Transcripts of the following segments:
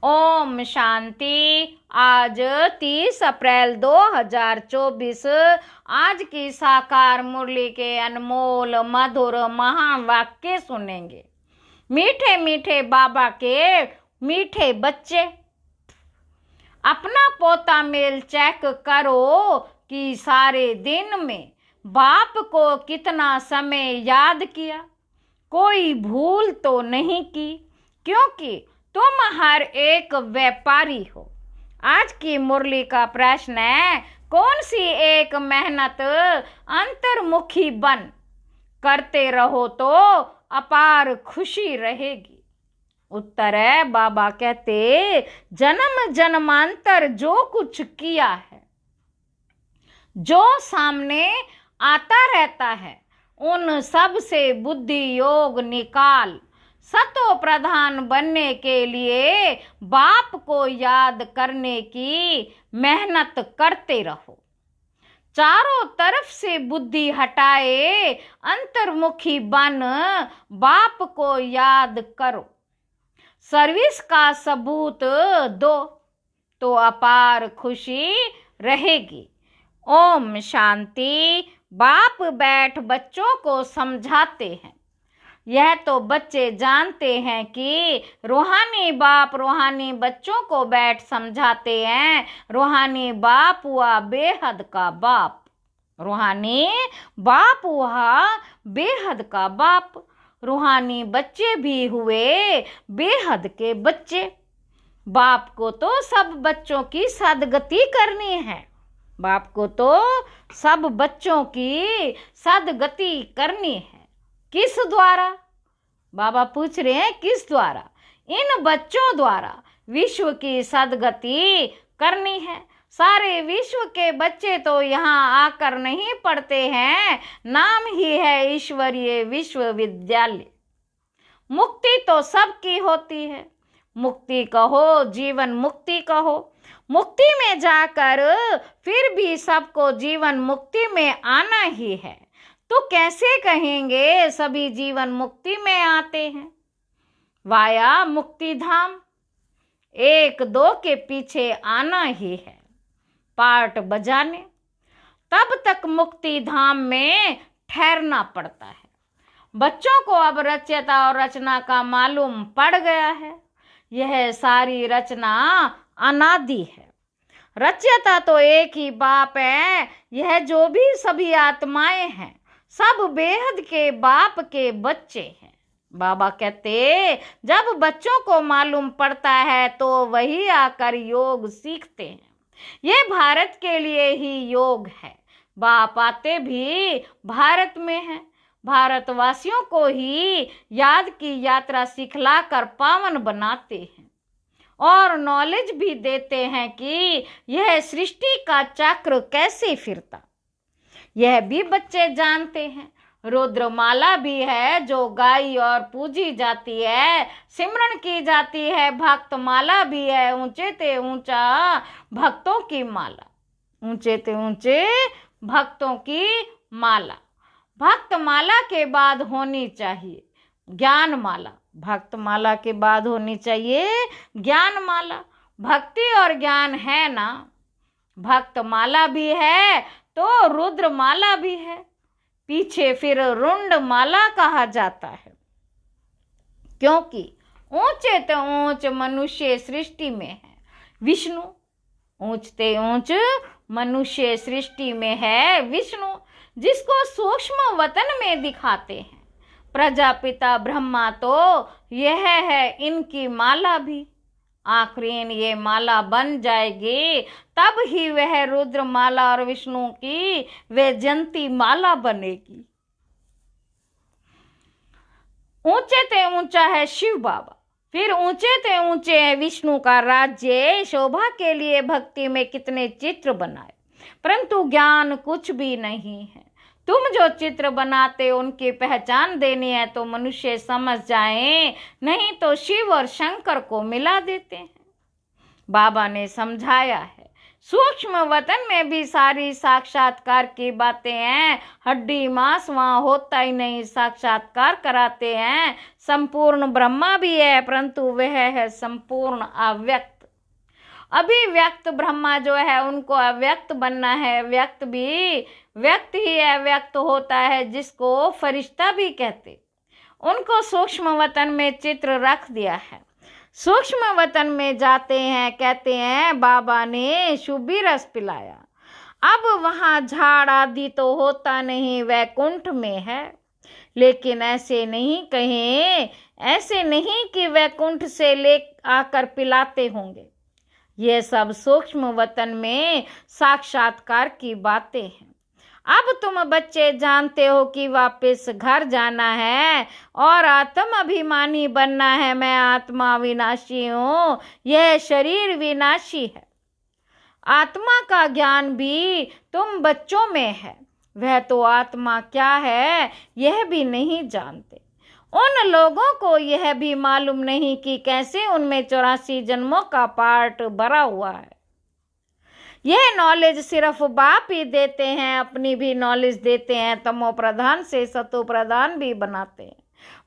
ओम शांति। आज 30 अप्रैल 2024 आज की साकार मुरली के अनमोल मधुर महावाक्य सुनेंगे। मीठे मीठे बाबा के मीठे बच्चे, अपना पोता मेल चेक करो कि सारे दिन में बाप को कितना समय याद किया, कोई भूल तो नहीं की, क्योंकि तुम हर एक व्यापारी हो। आज की मुरली का प्रश्न है, कौन सी एक मेहनत अंतर्मुखी बन करते रहो तो अपार खुशी रहेगी। उत्तर है, बाबा कहते, जन्म जन्मांतर जो कुछ किया है, जो सामने आता रहता है, उन सब से बुद्धि योग निकाल सतो प्रधान बनने के लिए बाप को याद करने की मेहनत करते रहो। चारों तरफ से बुद्धि हटाए अंतर्मुखी बन बाप को याद करो। सर्विस का सबूत दो तो अपार खुशी रहेगी। ओम शांति। बाप बैठ बच्चों को समझाते हैं। यह तो बच्चे जानते हैं कि रूहानी बाप रूहानी बच्चों को बैठ समझाते हैं। रूहानी बाप हुआ बेहद का बाप, रूहानी बाप हुआ बेहद का बाप, रूहानी बच्चे भी हुए बेहद के बच्चे। बाप को तो सब बच्चों की सदगति करनी है, बाप को तो सब बच्चों की सदगति करनी है। किस द्वारा? बाबा पूछ रहे हैं, किस द्वारा? इन बच्चों द्वारा विश्व की सदगति करनी है। सारे विश्व के बच्चे तो यहाँ आकर नहीं पढ़ते हैं, नाम ही है ईश्वरीय विश्वविद्यालय। मुक्ति तो सबकी होती है, मुक्ति कहो जीवन मुक्ति कहो। मुक्ति में जाकर फिर भी सबको जीवन मुक्ति में आना ही है, तो कैसे कहेंगे सभी जीवन मुक्ति में आते हैं? वाया मुक्ति धाम, एक दो के पीछे आना ही है पार्ट बजाने, तब तक मुक्ति धाम में ठहरना पड़ता है। बच्चों को अब रचयिता और रचना का मालूम पड़ गया है। यह सारी रचना अनादि है। रचयिता तो एक ही बाप है। यह जो भी सभी आत्माएं हैं, सब बेहद के बाप के बच्चे हैं। बाबा कहते, जब बच्चों को मालूम पड़ता है तो वही आकर योग सीखते हैं। ये भारत के लिए ही योग है। बाप आते भी भारत में हैं। भारतवासियों को ही याद की यात्रा सिखलाकर पावन बनाते हैं और नॉलेज भी देते हैं कि यह सृष्टि का चक्र कैसे फिरता। यह भी बच्चे जानते हैं। रुद्रमाला भी है जो गाई और पूजी जाती है, सिमरन की जाती है। भक्त माला भी है, ऊंचे ते ऊंचा भक्तों की माला, ऊंचे ते ऊंचे भक्तों की माला। भक्त माला के बाद होनी चाहिए ज्ञान माला, भक्त माला के बाद होनी चाहिए ज्ञान माला। भक्ति और ज्ञान है ना, भक्त माला भी है तो रुद्र माला भी है, पीछे फिर रुंड माला कहा जाता है, क्योंकि ऊंचे तो ऊंच मनुष्य सृष्टि में है विष्णु। ऊंचते ऊंच मनुष्य सृष्टि में है विष्णु, जिसको सूक्ष्म वतन में दिखाते हैं प्रजापिता ब्रह्मा। तो यह है इनकी माला भी। आखिरीन ये माला बन जाएगी, तब ही वह रुद्र माला और विष्णु की वैजयंती माला बनेगी। ऊंचे ते ऊंचा है शिव बाबा, फिर ऊंचे ते ऊंचे है विष्णु का राज्य। शोभा के लिए भक्ति में कितने चित्र बनाए, परंतु ज्ञान कुछ भी नहीं है। तुम जो चित्र बनाते उनकी पहचान देनी है तो मनुष्य समझ जाएं, नहीं तो शिव और शंकर को मिला देते हैं। बाबा ने समझाया है सूक्ष्म वतन में भी सारी साक्षात्कार की बातें हैं। हड्डी मांस वहां होता ही नहीं, साक्षात्कार कराते हैं। संपूर्ण ब्रह्मा भी है, परंतु वह है संपूर्ण अव्यक्त। अभिव्यक्त ब्रह्मा जो है उनको अव्यक्त बनना है। व्यक्त भी व्यक्त ही अव्यक्त होता है, जिसको फरिश्ता भी कहते। उनको सूक्ष्म वतन में चित्र रख दिया है। सूक्ष्म वतन में जाते हैं, कहते हैं बाबा ने शुभी रस पिलाया। अब वहां झाड़ आदि तो होता नहीं, वैकुंठ में है। लेकिन ऐसे नहीं कहें, ऐसे नहीं कि वैकुंठ से ले आकर पिलाते होंगे। ये सब सूक्ष्म वतन में साक्षात्कार की बातें हैं। अब तुम बच्चे जानते हो कि वापस घर जाना है और आत्म अभिमानी बनना है। मैं आत्मा विनाशी हूँ, यह शरीर विनाशी है। आत्मा का ज्ञान भी तुम बच्चों में है। वह तो आत्मा क्या है यह भी नहीं जानते। उन लोगों को यह भी मालूम नहीं कि कैसे उनमें 84 जन्मों का पार्ट भरा हुआ है। यह नॉलेज सिर्फ बाप ही देते हैं, अपनी भी नॉलेज देते हैं। तमो प्रधान से सतो प्रधान भी बनाते हैं।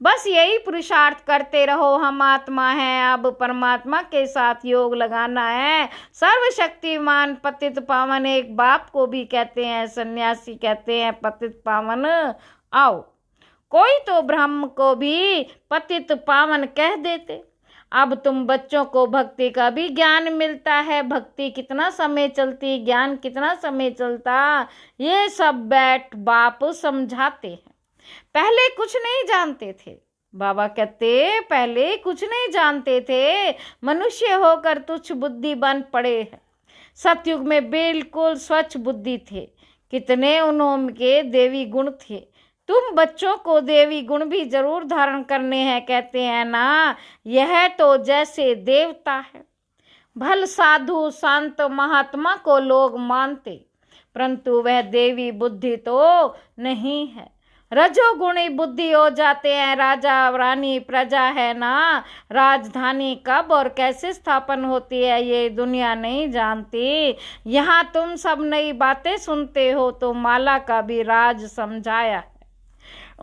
बस यही पुरुषार्थ करते रहो। हम आत्मा हैं, अब परमात्मा के साथ योग लगाना है। सर्वशक्तिमान पतित पावन एक बाप को भी कहते हैं, सन्यासी कहते हैं पतित पावन आओ। कोई तो ब्रह्म को भी पतित पावन कह देते। अब तुम बच्चों को भक्ति का भी ज्ञान मिलता है। भक्ति कितना समय चलती, ज्ञान कितना समय चलता, ये सब बैठ बाप समझाते हैं। पहले कुछ नहीं जानते थे। बाबा कहते पहले कुछ नहीं जानते थे, मनुष्य होकर तुच्छ बुद्धि बन पड़े हैं। सतयुग में बिल्कुल स्वच्छ बुद्धि थे। कितने उनके देवी गुण थे। तुम बच्चों को देवी गुण भी जरूर धारण करने हैं, कहते हैं ना। यह तो जैसे देवता है। भल साधु संत महात्मा को लोग मानते, परंतु वह देवी बुद्धि तो नहीं है। रजोगुणी बुद्धि हो जाते हैं। राजा रानी प्रजा है ना। राजधानी कब और कैसे स्थापन होती है ये दुनिया नहीं जानती। यहाँ तुम सब नई बातें सुनते हो तो माला का भी राज समझाया है।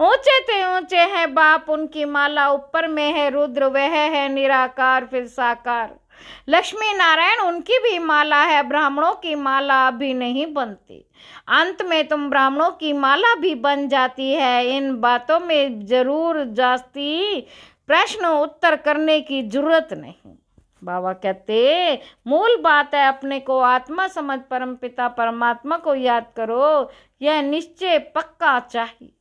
ऊंचे ते ऊंचे हैं बाप, उनकी माला ऊपर में है रुद्र, वह है निराकार फिर साकार। लक्ष्मी नारायण उनकी भी माला है। ब्राह्मणों की माला अभी नहीं बनती, अंत में तुम ब्राह्मणों की माला भी बन जाती है। इन बातों में जरूर जास्ती प्रश्न उत्तर करने की जरूरत नहीं। बाबा कहते मूल बात है अपने को आत्मा समझ परमपिता परमात्मा को याद करो। यह निश्चय पक्का चाहिए।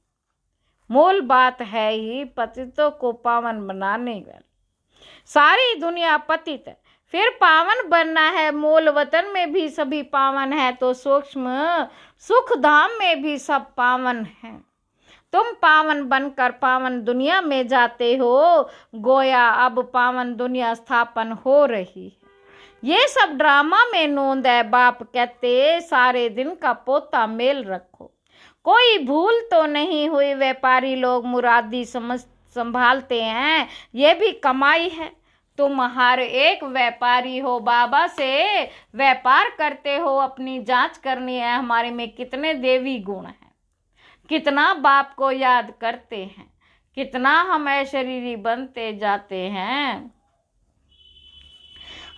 मूल बात है ही पतितों को पावन बनाने वाली। सारी दुनिया पतित है, फिर पावन बनना है। मूल वतन में भी सभी पावन है, तो सूक्ष्म सुख धाम में भी सब पावन है। तुम पावन बनकर पावन दुनिया में जाते हो। गोया अब पावन दुनिया स्थापन हो रही है। ये सब ड्रामा में नोंद है। बाप कहते सारे दिन का पोता मेल रखो। कोई भूल तो नहीं हुई। व्यापारी लोग मुरादी संभालते हैं, ये भी कमाई है। तुम हर एक व्यापारी हो, बाबा से व्यापार करते हो। अपनी जांच करनी है हमारे में कितने देवी गुण हैं, कितना बाप को याद करते हैं, कितना हम अशरीरी बनते जाते हैं।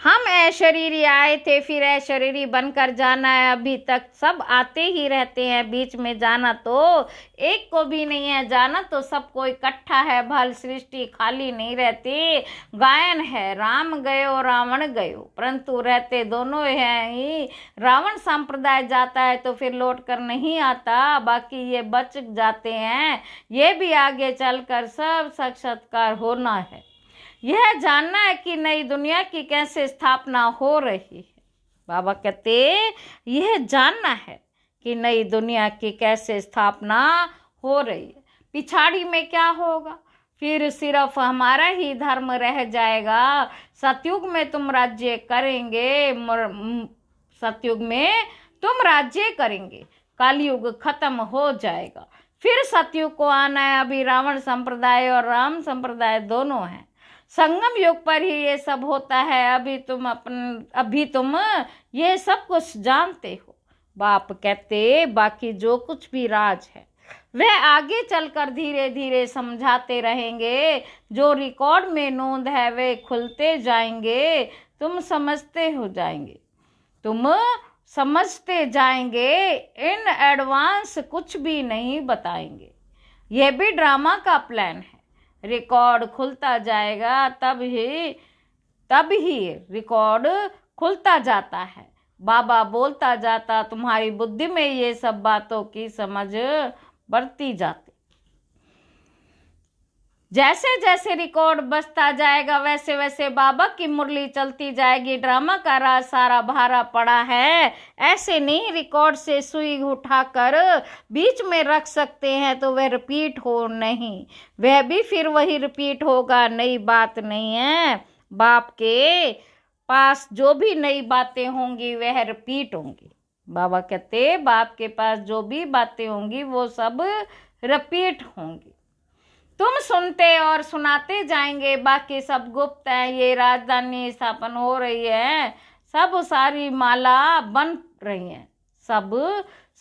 हम अशरीरी आए थे, फिर अशरीरी बनकर जाना है। अभी तक सब आते ही रहते हैं, बीच में जाना तो एक को भी नहीं है। जाना तो सबको इकट्ठा है। भल सृष्टि खाली नहीं रहती। गायन है राम गयो रावण गयो, परंतु रहते दोनों हैं ही। रावण संप्रदाय जाता है तो फिर लौट कर नहीं आता, बाकी ये बच जाते हैं। ये भी आगे चलकर सब साक्षात्कार होना है। यह जानना है कि नई दुनिया की कैसे स्थापना हो रही है। बाबा कहते यह जानना है कि नई दुनिया की कैसे स्थापना हो रही है। पिछाड़ी में क्या होगा, फिर सिर्फ हमारा ही धर्म रह जाएगा। सतयुग में तुम राज्य करेंगे, सतयुग में तुम राज्य करेंगे। कलयुग खत्म हो जाएगा, फिर सतयुग को आना है। अभी रावण संप्रदाय और राम संप्रदाय दोनों हैं। संगम युग पर ही ये सब होता है। अभी तुम ये सब कुछ जानते हो। बाप कहते बाकी जो कुछ भी राज है वह आगे चलकर धीरे धीरे समझाते रहेंगे। जो रिकॉर्ड में नोंद है वे खुलते जाएंगे। तुम समझते जाएंगे। इन एडवांस कुछ भी नहीं बताएंगे। यह भी ड्रामा का प्लान है। रिकॉर्ड खुलता जाएगा, तब ही रिकॉर्ड खुलता जाता है। बाबा बोलता जाता, तुम्हारी बुद्धि में ये सब बातों की समझ बढ़ती जाती। जैसे जैसे रिकॉर्ड बजता जाएगा वैसे वैसे बाबा की मुरली चलती जाएगी। ड्रामा का राज सारा भरा पड़ा है। ऐसे नहीं रिकॉर्ड से सुई उठाकर बीच में रख सकते हैं तो वह रिपीट हो नहीं, वह भी फिर वही रिपीट होगा। नई बात नहीं है। बाप के पास जो भी नई बातें होंगी वह रिपीट होंगी। बाबा कहते बाप के पास जो भी बातें होंगी वो सब रिपीट होंगी। तुम सुनते और सुनाते जाएंगे, बाकी सब गुप्त है। ये राजधानी स्थापन हो रही है, सब सारी माला बन रही हैं, सब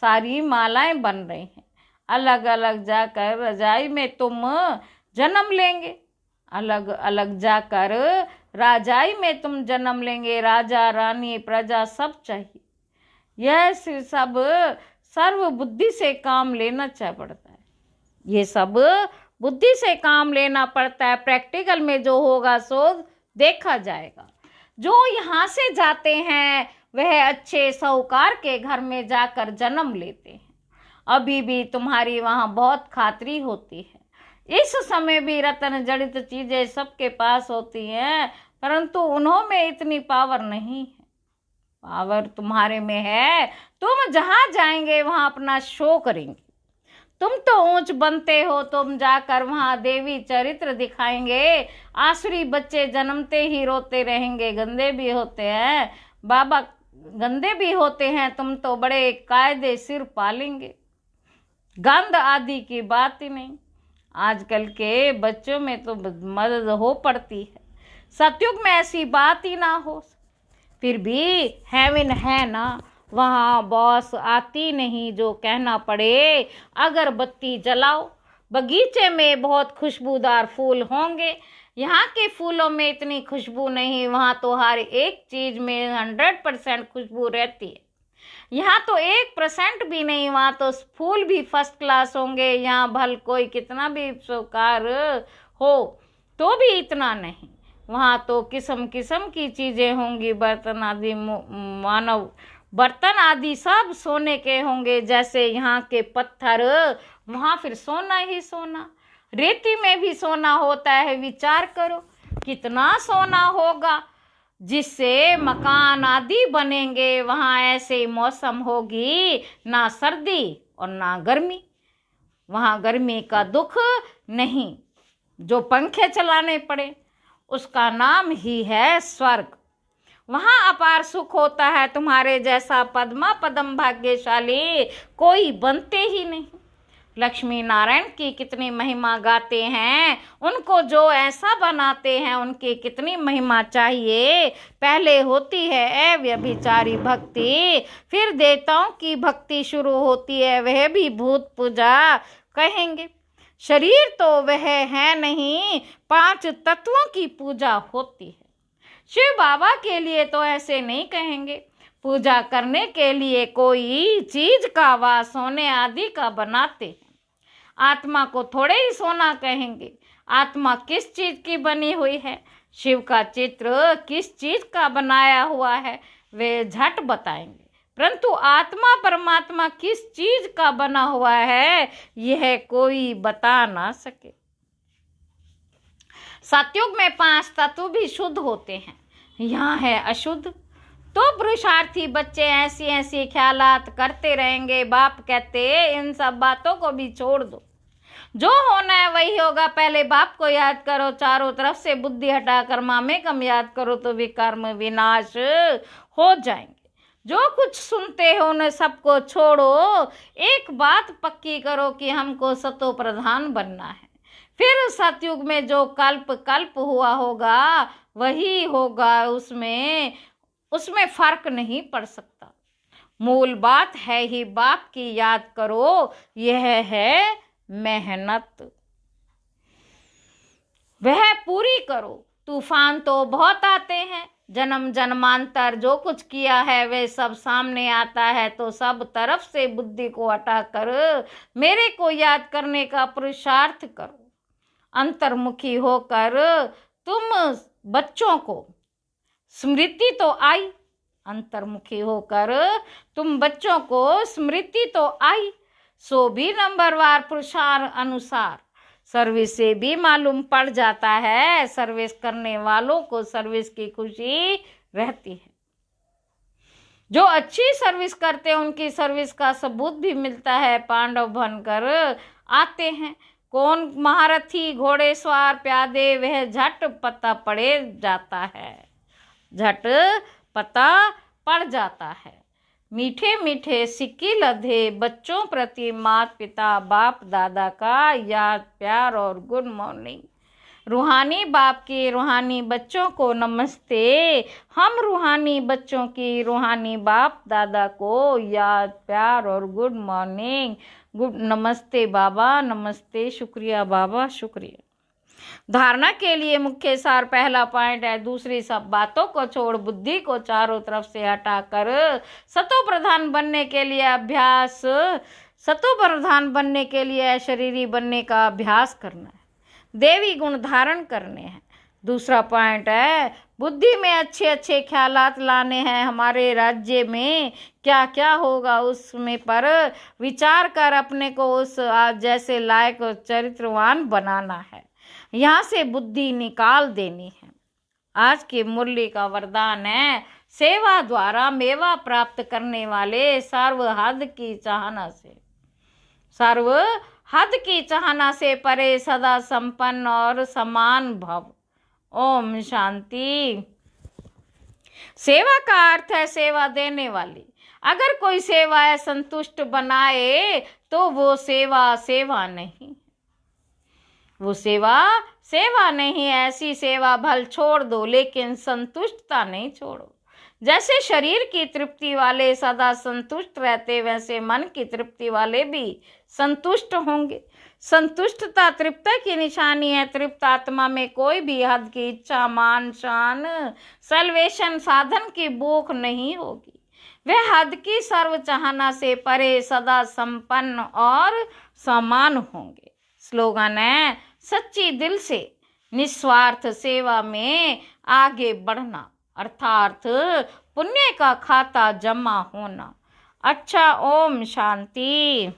सारी मालाएं बन रही हैं। अलग अलग जाकर रजाई में तुम जन्म लेंगे, अलग अलग जाकर राजाई में तुम जन्म लेंगे। राजा रानी प्रजा सब चाहिए। यह सब सर्व बुद्धि से काम लेना पड़ता है। ये सब बुद्धि से काम लेना पड़ता है। प्रैक्टिकल में जो होगा सो देखा जाएगा। जो यहाँ से जाते हैं वह अच्छे साहूकार के घर में जाकर जन्म लेते हैं। अभी भी तुम्हारी वहाँ बहुत खातिरी होती है। इस समय भी रत्न जड़ित चीजें सबके पास होती हैं, परंतु उन्हों में इतनी पावर नहीं है। पावर तुम्हारे में है। तुम जहाँ जाएंगे वहाँ अपना शो करेंगे। तुम तो ऊंच बनते हो, तुम जाकर वहाँ देवी चरित्र दिखाएंगे। आसुरी बच्चे जन्मते ही रोते रहेंगे। गंदे भी होते हैं बाबा, गंदे भी होते हैं। तुम तो बड़े कायदे सिर पालेंगे। गंद आदि की बात ही नहीं। आजकल के बच्चों में तो मदद हो पड़ती है। सतयुग में ऐसी बात ही ना हो। फिर भी हेवन है ना, वहाँ बॉस आती नहीं जो कहना पड़े। अगरबत्ती जलाओ। बगीचे में बहुत खुशबूदार फूल होंगे। यहाँ के फूलों में इतनी खुशबू नहीं। वहाँ तो हर एक चीज में 100% खुशबू रहती है। यहाँ तो 1% भी नहीं। वहाँ तो फूल भी फर्स्ट क्लास होंगे। यहाँ भल कोई कितना भी स्वीकार हो तो भी इतना नहीं। वहाँ तो किस्म किस्म की चीजें होंगी। बर्तन आदि सब सोने के होंगे। जैसे यहाँ के पत्थर, वहाँ फिर सोना ही सोना। रेती में भी सोना होता है। विचार करो कितना सोना होगा जिससे मकान आदि बनेंगे। वहाँ ऐसे मौसम होगी, ना सर्दी और ना गर्मी। वहाँ गर्मी का दुख नहीं। जो पंखे चलाने पड़े उसका नाम ही है स्वर्ग। वहाँ अपार सुख होता है। तुम्हारे जैसा पद्मा पदम भाग्यशाली कोई बनते ही नहीं। लक्ष्मी नारायण की कितनी महिमा गाते हैं। उनको जो ऐसा बनाते हैं उनकी कितनी महिमा चाहिए। पहले होती है अव्यभिचारी भक्ति, फिर देवताओं की भक्ति शुरू होती है। वह भी भूत पूजा कहेंगे। शरीर तो वह है नहीं, 5 तत्वों की पूजा होती है। शिव बाबा के लिए तो ऐसे नहीं कहेंगे। पूजा करने के लिए कोई चीज का वा सोने आदि का बनाते हैं। आत्मा को थोड़े ही सोना कहेंगे। आत्मा किस चीज की बनी हुई है, शिव का चित्र किस चीज का बनाया हुआ है वे झट बताएंगे। परंतु आत्मा परमात्मा किस चीज का बना हुआ है यह कोई बता ना सके। सतयुग में 5 तत्व भी शुद्ध होते हैं, यहाँ है अशुद्ध। तो पुरुषार्थी बच्चे ऐसी ऐसी ख्यालात करते रहेंगे। बाप कहते इन सब बातों को भी छोड़ दो। जो होना है वही होगा। पहले बाप को याद करो। चारों तरफ से बुद्धि हटाकर मामे कम याद करो तो विकर्म विनाश हो जाएंगे। जो कुछ सुनते हो उन सबको छोड़ो। एक बात पक्की करो कि हमको सतो प्रधान बनना है। फिर सतयुग में जो कल्प कल्प हुआ होगा वही होगा, उसमें फर्क नहीं पड़ सकता। मूल बात है ही बाप की याद करो, यह है मेहनत, वह पूरी करो। तूफान तो बहुत आते हैं, जन्म जन्मांतर जो कुछ किया है वे सब सामने आता है, तो सब तरफ से बुद्धि को हटाकर मेरे को याद करने का पुरुषार्थ करो। अंतर्मुखी होकर तुम बच्चों को स्मृति तो आई, अंतर्मुखी होकर तुम बच्चों को स्मृति तो आई, सो भी नंबरवार पुरुषार्थ अनुसार सर्विस से भी मालूम पड़ जाता है। सर्विस करने वालों को सर्विस की खुशी रहती है, जो अच्छी सर्विस करते हैं उनकी सर्विस का सबूत भी मिलता है। पांडव बनकर आते हैं, कौन महारथी घोड़ेसवार प्यादे, वह झट पता पड़े जाता है, झट पता पड़ जाता है। मीठे मीठे सिक्के लधे बच्चों प्रति माता पिता बाप दादा का याद प्यार और गुड मॉर्निंग। रूहानी बाप के रूहानी बच्चों को नमस्ते, हम रूहानी बच्चों की रूहानी बाप दादा को याद प्यार और गुड मॉर्निंग। गुड नमस्ते बाबा, नमस्ते, शुक्रिया बाबा, शुक्रिया। धारणा के लिए मुख्य सार पहला पॉइंट है, दूसरी सब बातों को छोड़ बुद्धि को चारों तरफ से हटाकर सतो प्रधान बनने के लिए अभ्यास, सतो प्रधान बनने के लिए शरीरी बनने का अभ्यास करना है, देवी गुण धारण करने हैं। दूसरा पॉइंट है, बुद्धि में अच्छे अच्छे ख्यालात लाने हैं। हमारे राज्य में क्या क्या होगा उसमें पर विचार कर अपने को उस जैसे लायक चरित्रवान बनाना है, यहाँ से बुद्धि निकाल देनी है। आज की मुरली का वरदान है, सेवा द्वारा मेवा प्राप्त करने वाले सर्व हद की चाहना से, सर्व हद की चाहना से परे सदा संपन्न और समान भव। ओम शांति। सेवा का अर्थ है सेवा देने वाली। अगर कोई सेवा संतुष्ट बनाए तो वो सेवा सेवा नहीं, वो सेवा नहीं। ऐसी सेवा भल छोड़ दो लेकिन संतुष्टता नहीं छोड़ो। जैसे शरीर की तृप्ति वाले सदा संतुष्ट रहते, वैसे मन की तृप्ति वाले भी संतुष्ट होंगे। संतुष्टता तृप्ति की निशानी है। तृप्त आत्मा में कोई भी हद की इच्छा, मान शान, सल्वेशन साधन की भूख नहीं होगी। वह हद की सर्व चाहना से परे सदा संपन्न और समान होंगे। स्लोगन है, सच्ची दिल से निस्वार्थ सेवा में आगे बढ़ना, अर्थात पुण्य का खाता जमा होना। अच्छा, ओम शांति।